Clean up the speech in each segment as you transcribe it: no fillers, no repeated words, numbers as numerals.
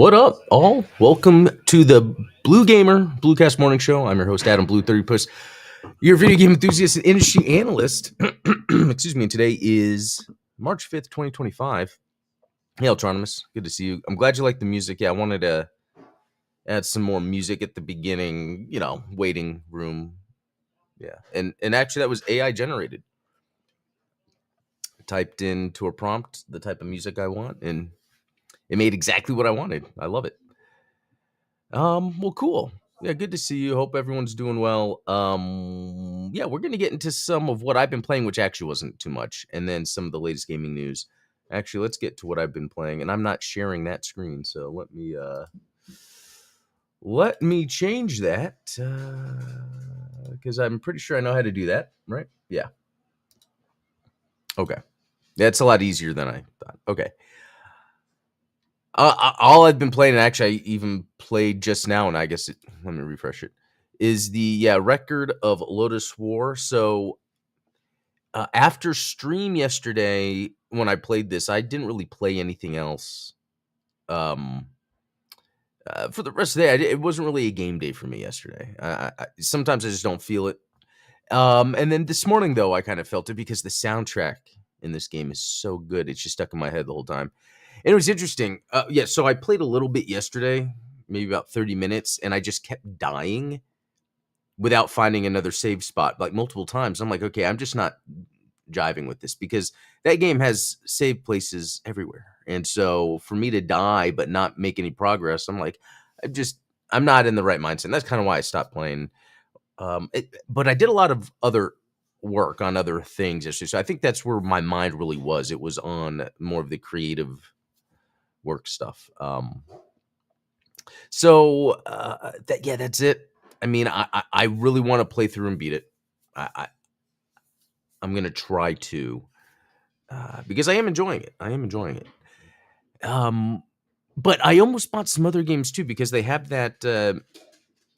What up, all? Welcome to the Blue Gamer Bluecast Morning Show. I'm your host, Adam Blue 30 Puss, your video game enthusiast and industry analyst. Excuse me. And today is March 5th, 2025. Hey, Altronomus. Good to see you. I'm glad you like the music. Yeah, I wanted to add some more music at the beginning, waiting room. Yeah. And actually, that was AI generated. Typed into a prompt the type of music I want, and it made exactly what I wanted. I love it. Well, cool. Yeah, good to see you. Hope everyone's doing well. Yeah, we're gonna get into some of what I've been playing, which actually wasn't too much, and then some of the latest gaming news. Actually, let's get to what I've been playing, and I'm not sharing that screen, so let me change that because I'm pretty sure I know how to do that, right? Yeah. Okay. That's a lot easier than I thought. Okay. All I've been playing, and actually I even played just now, and I guess let me refresh it, is the record of Lotus War. So after stream yesterday, when I played this, I didn't really play anything else. For the rest of the day, it wasn't really a game day for me yesterday. Sometimes I just don't feel it. And then this morning, though, I kind of felt it because the soundtrack in this game is so good. It's just stuck in my head the whole time. And it was interesting. Yeah, so I played a little bit yesterday, maybe about 30 minutes, and I just kept dying without finding another save spot like multiple times. I'm like, okay, I'm just not jiving with this because that game has save places everywhere. And so for me to die but not make any progress, I'm like, I'm not in the right mindset. And that's kind of why I stopped playing. But I did a lot of other work on other things yesterday. So I think that's where my mind really was. It was on more of the creative work stuff. That's it. I mean, I really want to play through and beat it. I'm gonna try to because I am enjoying it. I am enjoying it. But I almost bought some other games too because they have that.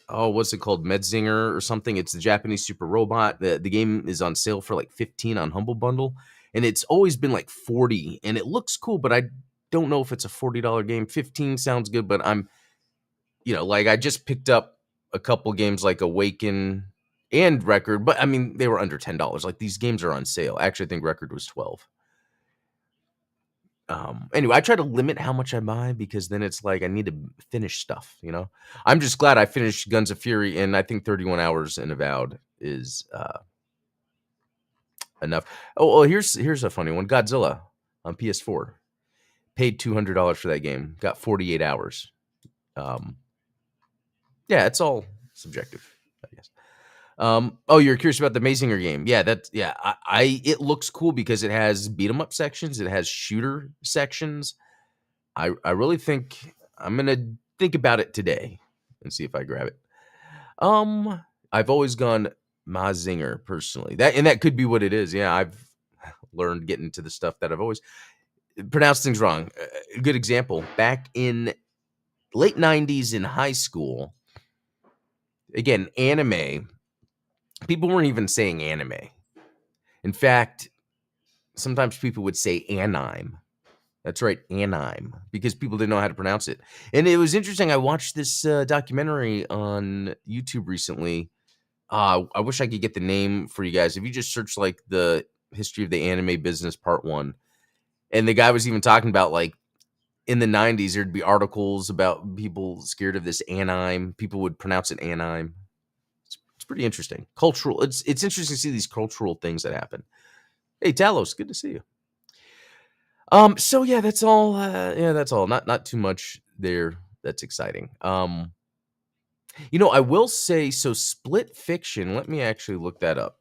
What's it called? Medzinger or something. It's the Japanese Super Robot. The game is on sale for like 15 on Humble Bundle, and it's always been like 40, and it looks cool, but I don't know if it's a $40 game. 15 sounds good, but I'm like I just picked up a couple games like Awaken and Record, but I mean they were under $10. Like these games are on sale. Actually, I think Record was 12. Anyway, I try to limit how much I buy because then it's like I need to finish stuff. I'm just glad I finished Guns of Fury, and I think 31 hours in Avowed is enough. Oh, well, here's a funny one. Godzilla on PS4. Paid $200 for that game. Got 48 hours. Yeah, it's all subjective, I guess. You're curious about the Mazinger game? Yeah, it looks cool because it has beat 'em up sections, it has shooter sections. I really think I'm gonna think about it today and see if I grab it. I've always gone Mazinger personally. That could be what it is. Yeah, I've learned getting to the stuff that I've always pronounced things wrong. A good example, back in late 90s in high school, again, anime, people weren't even saying anime. In fact, sometimes people would say anime. That's right, anime, because people didn't know how to pronounce it. And it was interesting. I watched this documentary on YouTube recently. I wish I could get the name for you guys. If you just search like the history of the anime business part 1, and the guy was even talking about like in the 90s, there'd be articles about people scared of this anime. People would pronounce it anime. It's pretty interesting. Cultural. It's interesting to see these cultural things that happen. Hey, Talos, good to see you. So yeah, that's all. That's all. Not too much there. That's exciting. I will say so. Split Fiction. Let me actually look that up.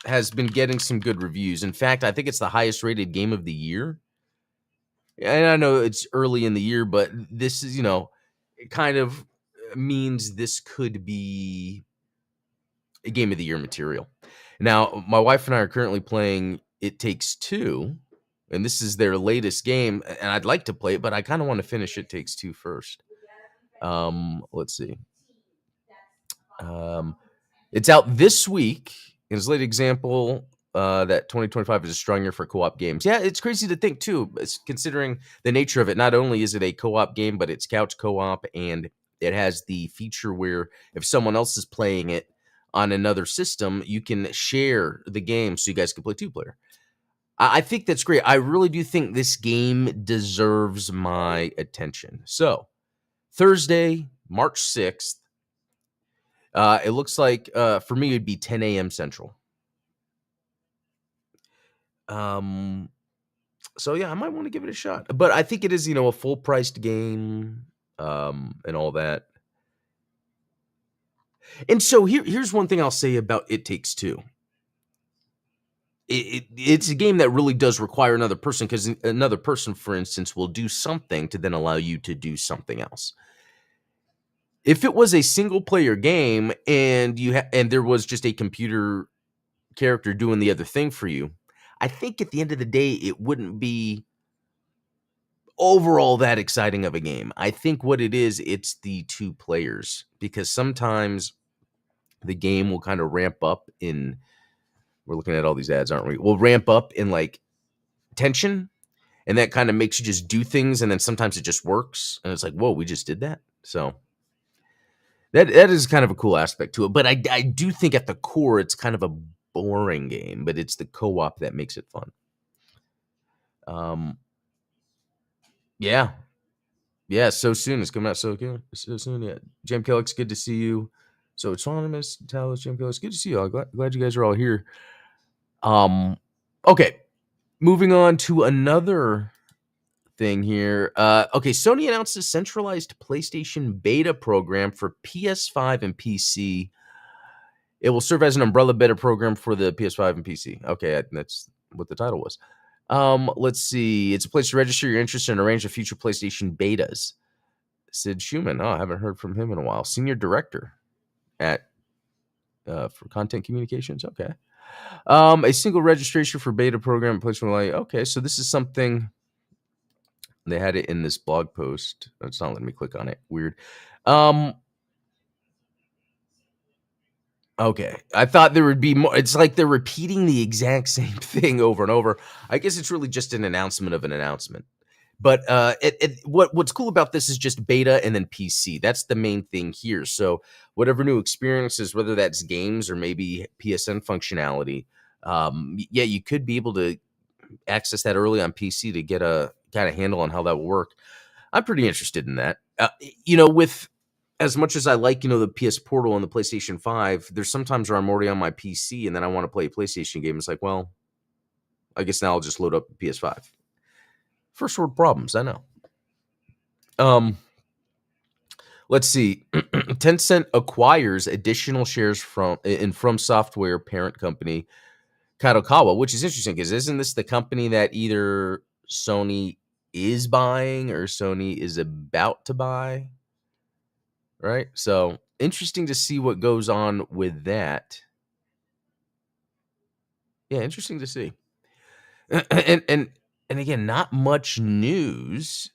Has been getting some good reviews. In fact, I think it's the highest rated game of the year. And I know it's early in the year, but this is it kind of means this could be a game of the year material. Now, my wife and I are currently playing It Takes Two. And this is their latest game, and I'd like to play it, but I kind of want to finish It Takes Two first. Let's see. It's out this week. As a late example, that 2025 is a strong year for co-op games. Yeah, it's crazy to think too, considering the nature of it. Not only is it a co-op game, but it's couch co-op, and it has the feature where if someone else is playing it on another system, you can share the game so you guys can play two-player. I think that's great. I really do think this game deserves my attention. So Thursday, March 6th. It looks like for me it'd be 10 a.m. Central. So yeah, I might want to give it a shot. But I think it is, a full priced game, and all that. And so here's one thing I'll say about It Takes Two. It's a game that really does require another person, because another person, for instance, will do something to then allow you to do something else. If it was a single player game and and there was just a computer character doing the other thing for you, I think at the end of the day it wouldn't be overall that exciting of a game. I think what it is, it's the two players, because sometimes the game will kind of ramp up in, we're looking at all these ads, aren't we? We'll ramp up in like tension, and that kind of makes you just do things, and then sometimes it just works and it's like, whoa, we just did that. So that is kind of a cool aspect to it. But I do think at the core it's kind of a boring game, but it's the co-op that makes it fun. Yeah. Yeah, so soon. It's coming out so soon. Yeah. Jam Kellix, good to see you. So Autonomous, Talos, Jam Kellix, good to see you all. Glad you guys are all here. Okay. Moving on to another thing here. Okay, Sony announced a centralized PlayStation beta program for PS5 and PC. It will serve as an umbrella beta program for the PS5 and PC. Okay, that's what the title was. Let's see. It's a place to register your interest and arrange a future PlayStation betas. Sid Schumann. Oh, I haven't heard from him in a while. Senior director at for content communications. Okay. A single registration for beta program placement. Like, okay, so this is something they had it in this blog post. It's not letting me click on it. Weird. Okay. I thought there would be more. It's like they're repeating the exact same thing over and over. I guess it's really just an announcement of an announcement. But what's cool about this is just beta and then PC. That's the main thing here. So whatever new experiences, whether that's games or maybe PSN functionality, yeah, you could be able to access that early on PC to get a kind of handle on how that will work. I'm pretty interested in that. With as much as I like, the PS Portal and the PlayStation 5, there's sometimes where I'm already on my PC and then I want to play a PlayStation game. It's like, well, I guess now I'll just load up the PS5. First world problems, I know. Let's see. Tencent acquires additional shares from Software parent company Kadokawa, which is interesting because isn't this the company that either Sony is buying or Sony is about to buy? Right? So interesting to see what goes on with that. Yeah, interesting to see. And again, not much news.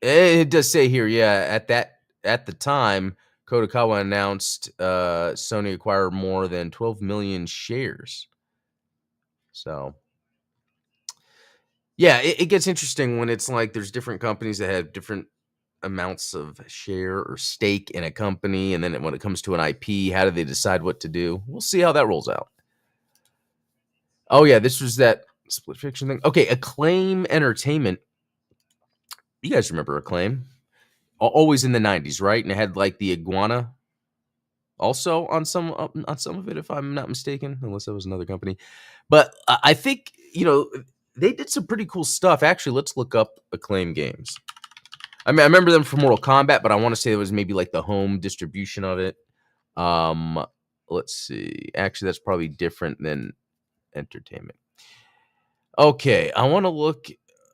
It does say here, yeah, at the time, Kadokawa announced Sony acquired more than 12 million shares. So, yeah, it gets interesting when it's like there's different companies that have different amounts of share or stake in a company, and then when it comes to an IP, how do they decide what to do? We'll see how that rolls out. Oh yeah, this was that Split Fiction thing. Okay, Acclaim Entertainment. You guys remember Acclaim? Always in the 90s, right? And it had like the iguana also on some of it, if I'm not mistaken, unless that was another company. But I think they did some pretty cool stuff. Actually, let's look up Acclaim games. I mean, I remember them from Mortal Kombat, but I want to say it was maybe like the home distribution of it. Let's see. Actually, that's probably different than Entertainment. Okay, I want to look.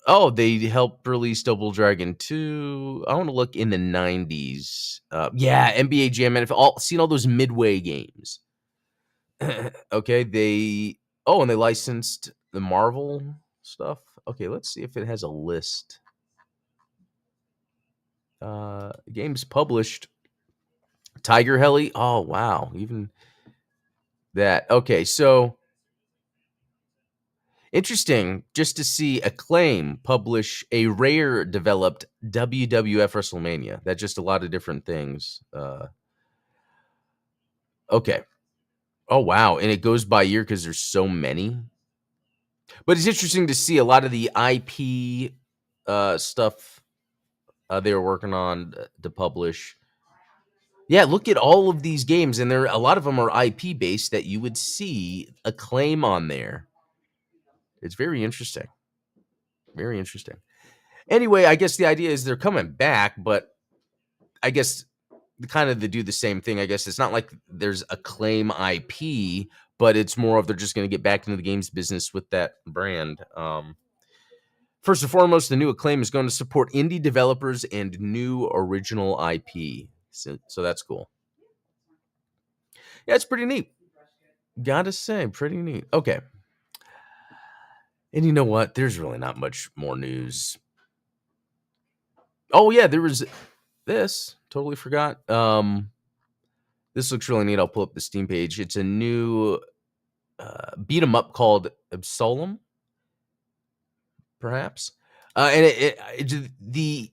Oh, they helped release Double Dragon 2. I want to look in the 90s. Yeah, NBA Jam, NFL. Seen all those Midway games. Okay, and they licensed the Marvel stuff. Okay, let's see if it has a list. Games published. Tiger Heli. Oh, wow. Even that. Okay, so Interesting just to see Acclaim publish a Rare developed WWF WrestleMania. That's just a lot of different things. Okay. Oh, wow. And it goes by year because there's so many. But it's interesting to see a lot of the IP stuff they were working on to publish. Yeah, look at all of these games, and a lot of them are IP based that you would see Acclaim on there. It's very interesting. Very interesting. Anyway, I guess the idea is they're coming back, but I guess they do the same thing. I guess it's not like there's Acclaim IP, but it's more of they're just going to get back into the games business with that brand. First and foremost, the new Acclaim is going to support indie developers and new original IP. So that's cool. Yeah, it's pretty neat. Gotta say, pretty neat. Okay. And you know what? There's really not much more news. Oh, yeah, there was this. Totally forgot. This looks really neat. I'll pull up the Steam page. It's a new beat 'em up called Absolem, perhaps. And the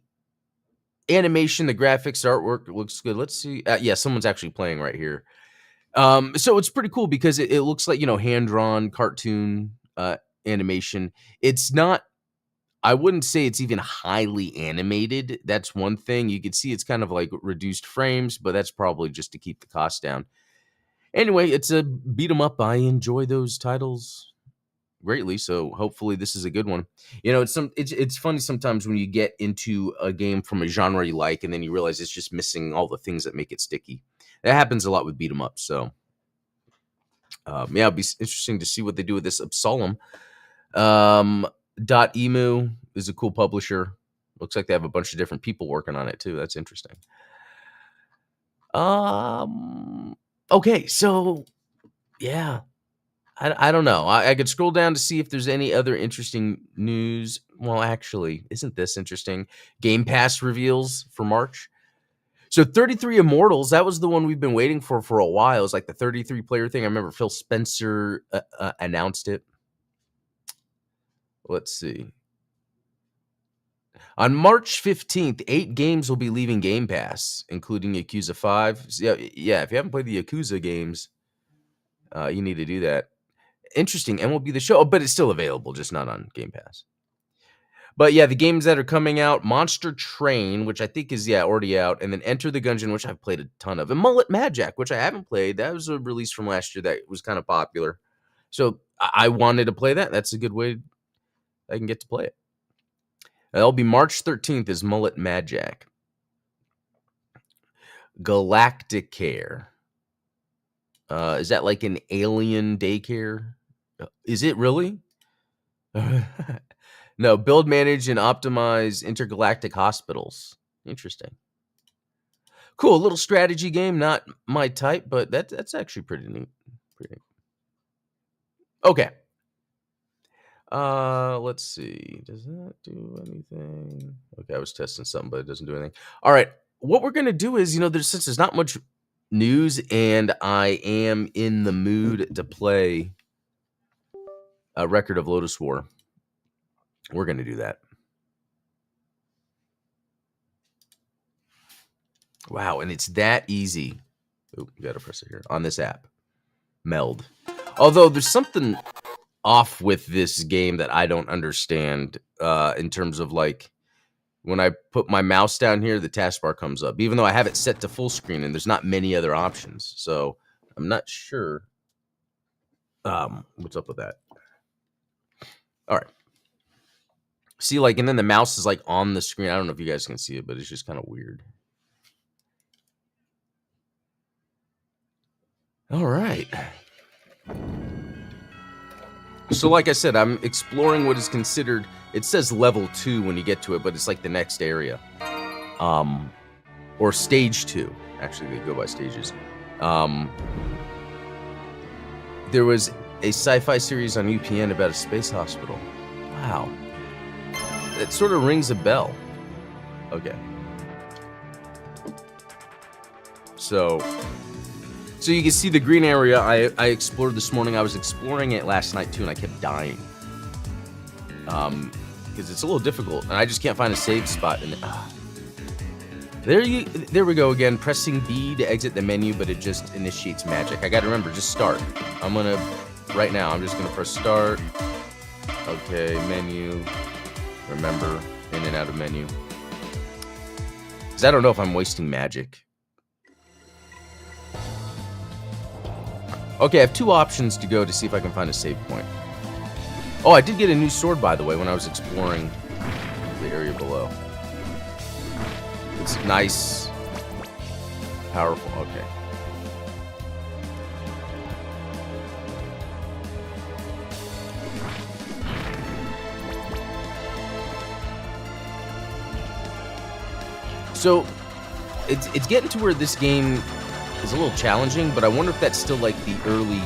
animation, the graphics, the artwork looks good. Let's see. Yeah, someone's actually playing right here. So it's pretty cool because it looks like, hand-drawn cartoon animation. It's not, I wouldn't say it's even highly animated. That's one thing. You can see it's kind of like reduced frames, but that's probably just to keep the cost down. Anyway, it's a beat 'em up. I enjoy those titles greatly, so hopefully this is a good one. It's funny sometimes when you get into a game from a genre you like, and then you realize it's just missing all the things that make it sticky. That happens a lot with beat 'em up. So, yeah, it'll be interesting to see what they do with this Absolem. Emu is a cool publisher. Looks like they have a bunch of different people working on it too. That's interesting. Okay, so yeah, I don't know. I could scroll down to see if there's any other interesting news. Well, actually, isn't this interesting? Game Pass reveals for March. So 33 Immortals, that was the one we've been waiting for a while. It's like the 33 player thing. I remember Phil Spencer announced it. Let's see. On March 15th, 8 games will be leaving Game Pass, including Yakuza 5. So yeah, if you haven't played the Yakuza games, you need to do that. Interesting. MLB The Show, but it's still available, just not on Game Pass. But yeah, the games that are coming out, Monster Train, which I think is, already out, and then Enter the Gungeon, which I've played a ton of, and Mullet Magic, which I haven't played. That was a release from last year that was kind of popular. So I wanted to play that. That's a good way I can get to play it. That'll be March 13th is Mullet Magic. Galacticare. Is that like an alien daycare? Is it really? No, build, manage, and optimize intergalactic hospitals. Interesting. Cool, a little strategy game. Not my type, but that's actually pretty neat. Okay. Let's see. Does that do anything? Okay, I was testing something, but it doesn't do anything. All right. What we're gonna do is, since there's not much news, and I am in the mood to play a Record of Lodoss War, we're gonna do that. Wow, and it's that easy. Oh, you gotta press it here on this app. Meld. Although there's something off with this game that I don't understand in terms of, like, when I put my mouse down here, the taskbar comes up, even though I have it set to full screen and there's not many other options. So I'm not sure what's up with that. All right. See, and then the mouse is on the screen. I don't know if you guys can see it, but it's just kind of weird. All right. So like I said, I'm exploring what is considered, it says level 2 when you get to it, but it's like the next area. Or stage 2. Actually, they go by stages. There was a sci-fi series on UPN about a space hospital. Wow. It sort of rings a bell. Okay. So you can see the green area I explored this morning. I was exploring it last night too, and I kept dying. because it's a little difficult, and I just can't find a save spot. And there we go again. Pressing B to exit the menu, but it just initiates magic. I got to remember, just start. Right now, I'm just gonna press start. Okay, menu. Remember, in and out of menu. Because I don't know if I'm wasting magic. Okay, I have 2 options to go to see if I can find a save point. Oh, I did get a new sword, by the way, when I was exploring the area below. It's nice. Powerful. Okay. So, it's getting to where this game is a little challenging, but I wonder if that's still like the early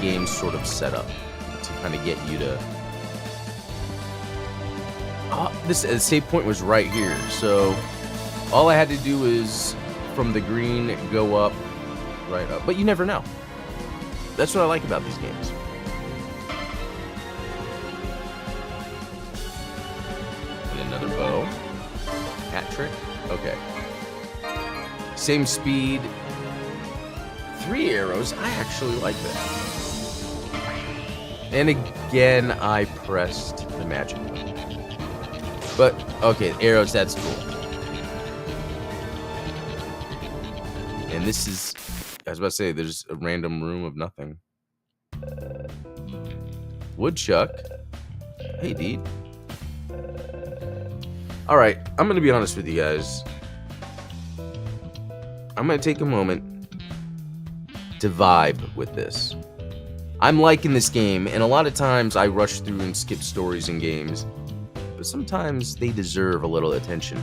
game sort of setup to kind of get you to... This save point was right here, so all I had to do is from the green go up, right up. But you never know. That's what I like about these games. And another bow. Hat trick. Okay. Same speed. 3 arrows. I actually like that. And again, I pressed the magic button. But, okay, arrows, that's cool. And this is, I was about to say, there's a random room of nothing. Woodchuck. Hey, Deed. Alright, I'm going to be honest with you guys. I'm going to take a moment to vibe with this. I'm liking this game, and a lot of times I rush through and skip stories in games, but sometimes they deserve a little attention.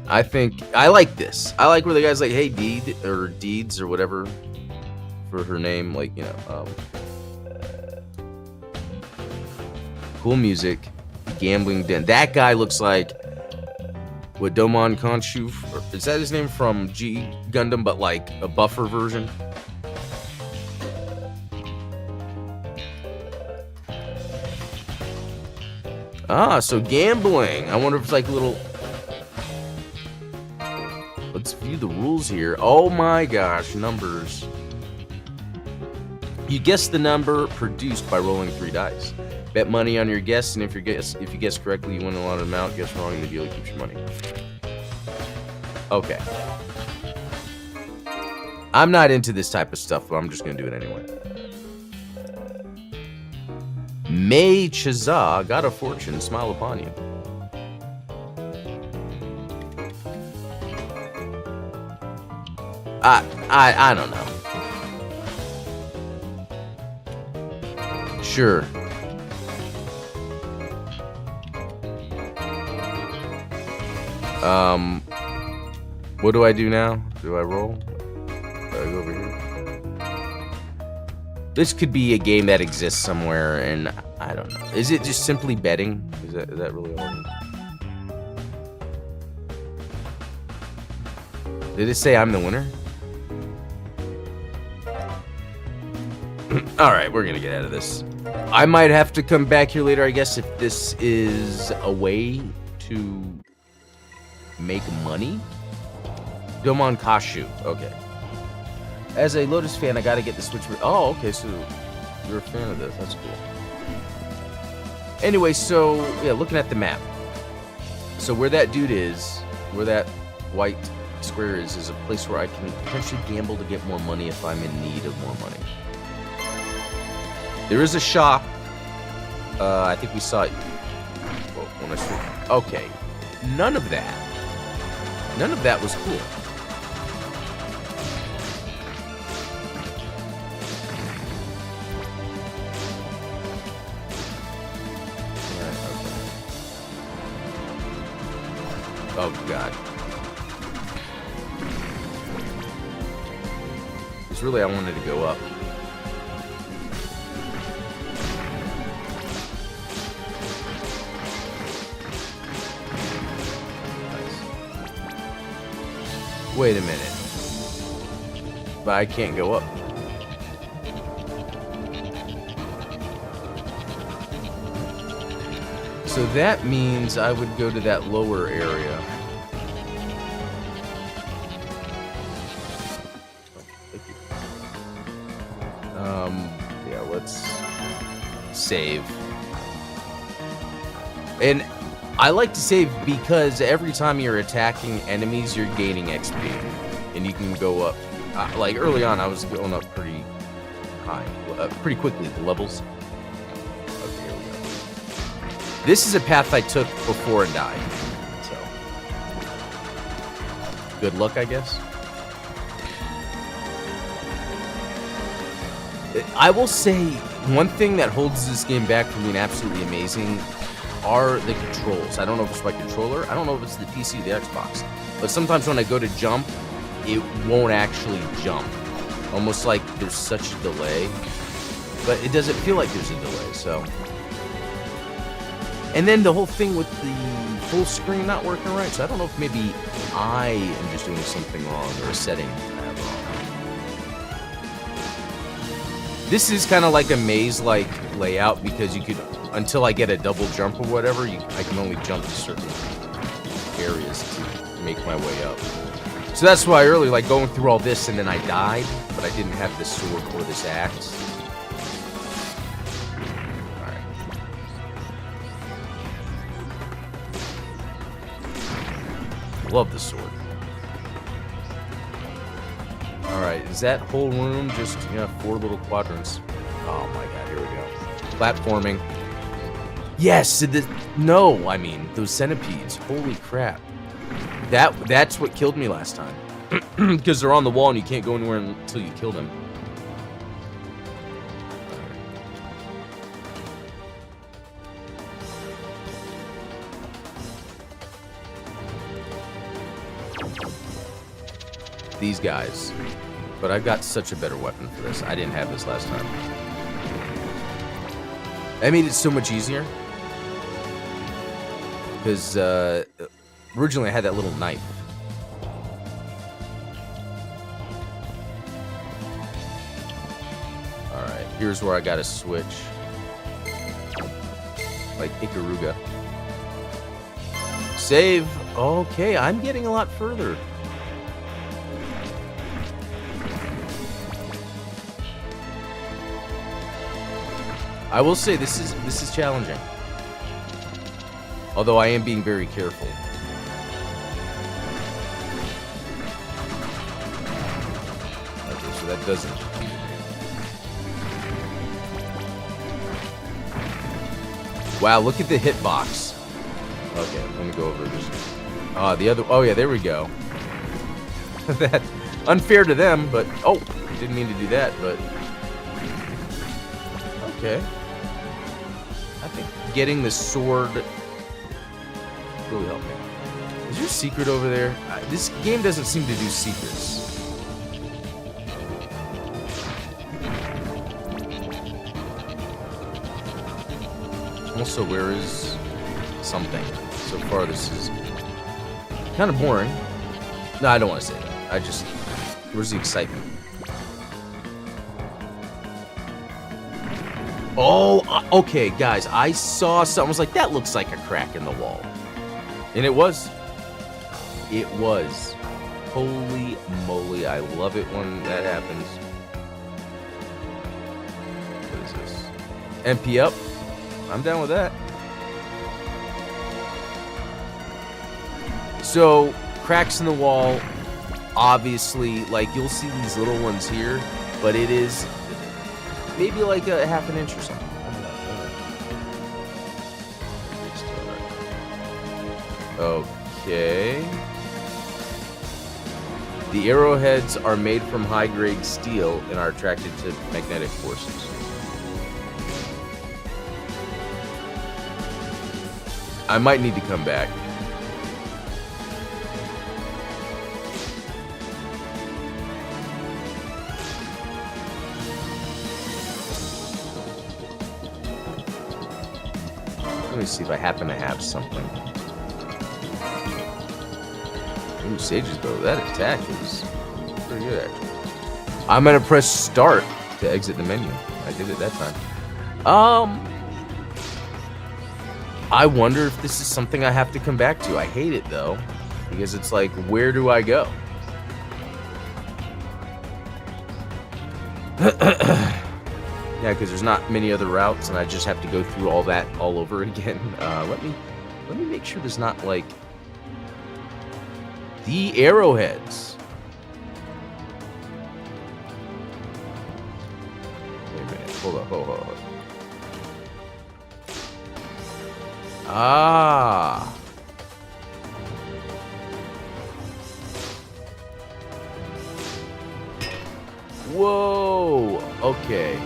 I think I like this. I like where the guy's like, "Hey, Deed," or Deeds, or whatever for her name, like, you know, cool music, gambling den. That guy looks like what Domon Khonshu, or is that his name from G Gundam, but like a buffer version? Ah, so gambling. I wonder if it's like a little... Let's view the rules here. Oh my gosh, numbers. You guess the number produced by rolling 3 dice. Bet money on your guess, and if you guess correctly, you win a lot of amount. Guess wrong, and the dealer keeps your money. Okay. I'm not into this type of stuff, but I'm just gonna do it anyway. May Chazah, God of Fortune, smile upon you. I don't know. Sure. What do I do now? Do I roll? Do I go over here? This could be a game that exists somewhere, and I don't know. Is it just simply betting? Is that really all it is? Did it say I'm the winner? Alright, we're gonna get out of this. I might have to come back here later, I guess, if this is a way to make money. Domon Khonshu, okay. As a Lotus fan, I gotta get the Switch. Oh, okay, so you're a fan of this. That's cool. Anyway, so, yeah, looking at the map. So where that dude is, where that white square is a place where I can potentially gamble to get more money if I'm in need of more money. There is a shop. I think we saw it. Well, when I saw... Okay. None of that was cool. Oh, God. Because really, I wanted to go up. Nice. Wait a minute. But I can't go up. So that means I would go to that lower area. Thank you. Yeah, let's save. And I like to save because every time you're attacking enemies, you're gaining XP. And you can go up. Like early on, I was going up pretty high, pretty quickly, the levels. Okay, here we go. This is a path I took before and died. So, good luck, I guess. I will say, one thing that holds this game back from being absolutely amazing are the controls. I don't know if it's my controller. I don't know if it's the PC or the Xbox. But sometimes when I go to jump, it won't actually jump. Almost like there's such a delay. But it doesn't feel like there's a delay, so. And then the whole thing with the full screen not working right. So I don't know if maybe I am just doing something wrong or a setting I have wrong. This is kind of like a maze-like layout because you could, until I get a double jump or whatever, I can only jump to certain areas to make my way up. So that's why earlier, like going through all this and then I died, but I didn't have this sword or this axe. Alright. Love the sword. Alright, is that whole room just, 4 little quadrants? Oh my god, here we go. Platforming. Yes, no, I mean, those centipedes. Holy crap. That's what killed me last time. Because they're on the wall and you can't go anywhere until you kill them. These guys. But I've got such a better weapon for this. I didn't have this last time. I made it so much easier. Because originally I had that little knife. Alright, here's where I gotta switch. Like Ikaruga. Save! Okay, I'm getting a lot further. I will say this is challenging. Although I am being very careful. Okay, so that doesn't. Wow, look at the hitbox. Okay, let me go over this. The other. Oh yeah, there we go. That unfair to them, but didn't mean to do that, but okay. I think getting the sword really helped me. Is there a secret over there? This game doesn't seem to do secrets. Also, where is something? So far, this is kind of boring. No, I don't want to say that. Where's the excitement? Oh, okay, guys. I saw something. I was like, that looks like a crack in the wall. And it was. It was. Holy moly. I love it when that happens. What is this? MP up. I'm down with that. So, cracks in the wall. Obviously, like, you'll see these little ones here. But it is maybe like a half an inch or something. Okay. The arrowheads are made from high-grade steel and are attracted to magnetic forces. I might need to come back. Let me see if I happen to have something. Ooh, Sage's Bow. That attack is pretty good, actually. I'm gonna press start to exit the menu. I did it that time. I wonder if this is something I have to come back to. I hate it though, because it's like, where do I go? Yeah, because there's not many other routes, and I just have to go through all that all over again. Let me make sure there's not like the arrowheads. Wait a minute. Hold up. Ah. Whoa. Okay.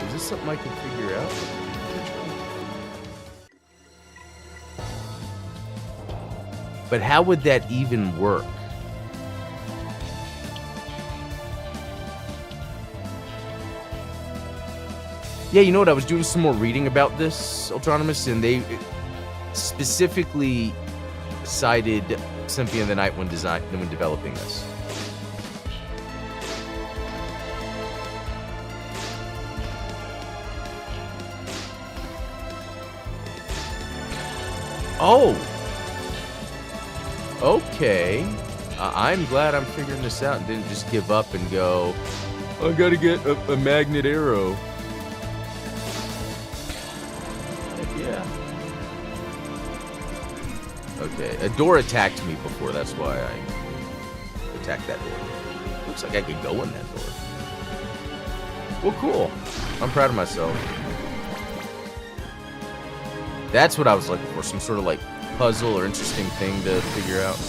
Is this something I can figure out? But how would that even work? Yeah, you know what? I was doing some more reading about this, Ultronymous, and they specifically cited Symphony of the Night when developing this. Oh! Okay. I'm glad I'm figuring this out and didn't just give up and go, I gotta get a magnet arrow. Yeah. Okay, a door attacked me before, that's why I attacked that door. Looks like I could go in that door. Well, cool. I'm proud of myself. That's what I was looking for, some sort of like puzzle or interesting thing to figure out.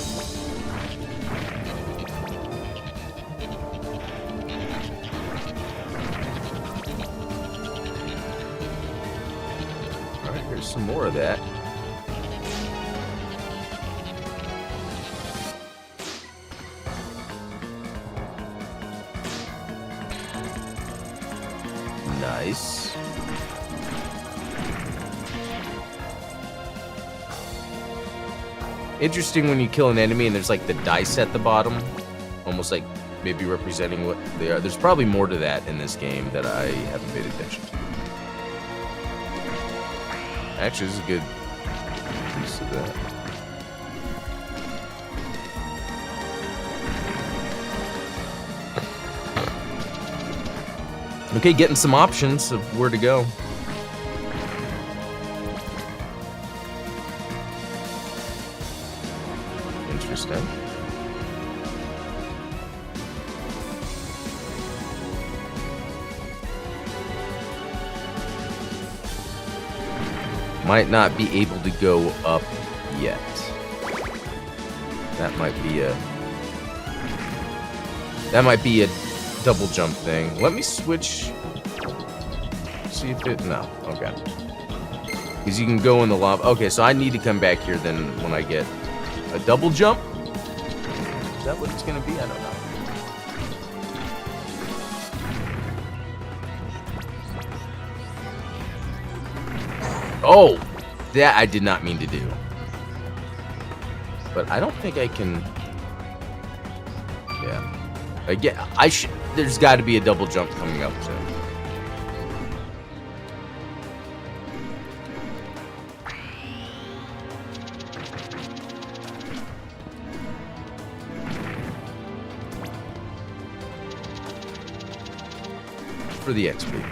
Alright, here's some more of that. Nice. Interesting when you kill an enemy and there's like the dice at the bottom, almost like maybe representing what they are. There's probably more to that in this game that I haven't paid attention to. Actually, this is a good piece of that. Okay, getting some options of where to go. Interesting. Might not be able to go up yet. That might be a double jump thing. Let me switch. See if it. No. Okay. Because you can go in the lava. Okay, so I need to come back here then when I get a double jump. Is that what it's gonna be? I don't know. Oh, that I did not mean to do. But I don't think I can. Yeah. Again, I should. There's got to be a double jump coming up soon. For the XP.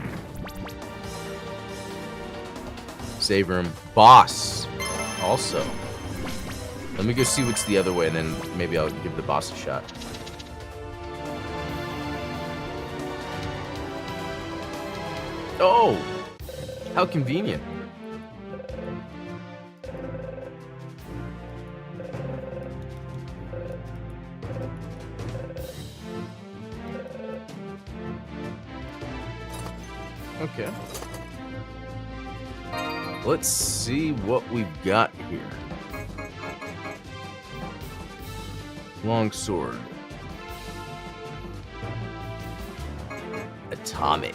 Save room. Boss. Also. Let me go see what's the other way, and then maybe I'll give the boss a shot. Oh! How convenient. Okay. Let's see what we've got here. Long sword. Atomic.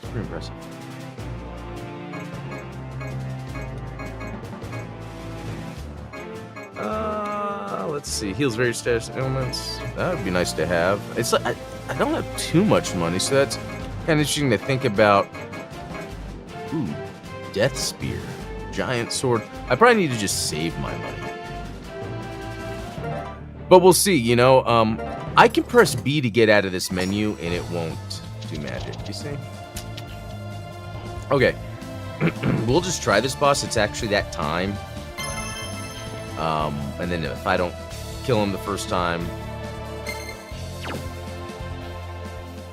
Pretty impressive. Let's see. Heals various status ailments. That would be nice to have. It's like I don't have too much money, so that's kind of interesting to think about Ooh, Death Spear. Giant sword. I probably need to just save my money. But we'll see, you know. I can press B to get out of this menu, and it won't do magic, you see? Okay. We'll just try this boss. It's actually that time. And then if I don't kill him the first time,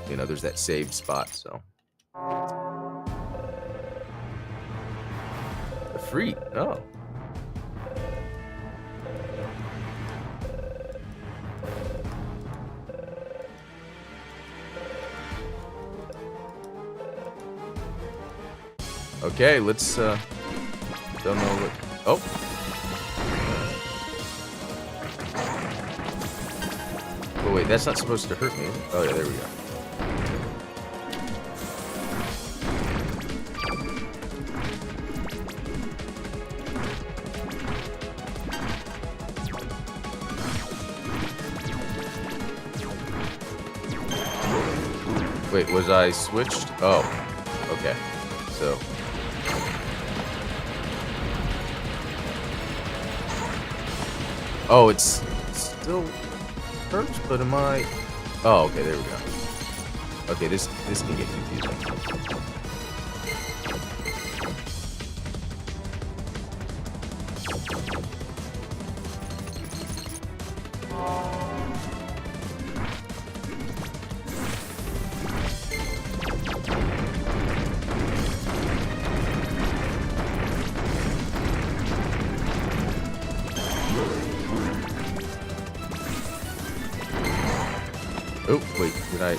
you know, there's that saved spot, so. Free. Oh. Okay, let's don't know what. Oh. Oh wait, that's not supposed to hurt me. Oh yeah, there we go. Wait, was I switched? Oh, okay. So. Oh, it's still hurts, but am I? Oh, okay, there we go. Okay, this can get confusing. Oh, wait, did I?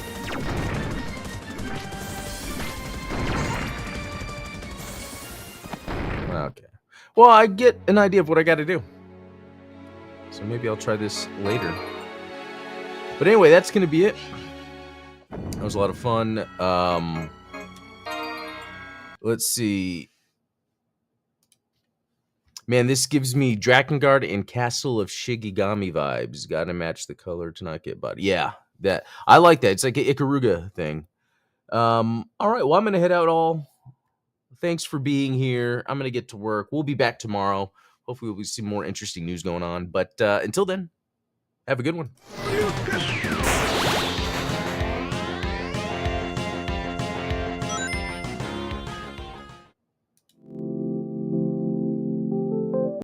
Okay. Well, I get an idea of what I got to do. So maybe I'll try this later. But anyway, that's going to be it. That was a lot of fun. Let's see. Man, this gives me Drakengard and Castle of Shigigami vibes. Gotta match the color to not get body. Yeah, that I like that. It's like an Ikaruga thing. All right, well, I'm gonna head out. All thanks for being here. I'm gonna get to work. We'll be back tomorrow. Hopefully, we'll see more interesting news going on. But until then, have a good one.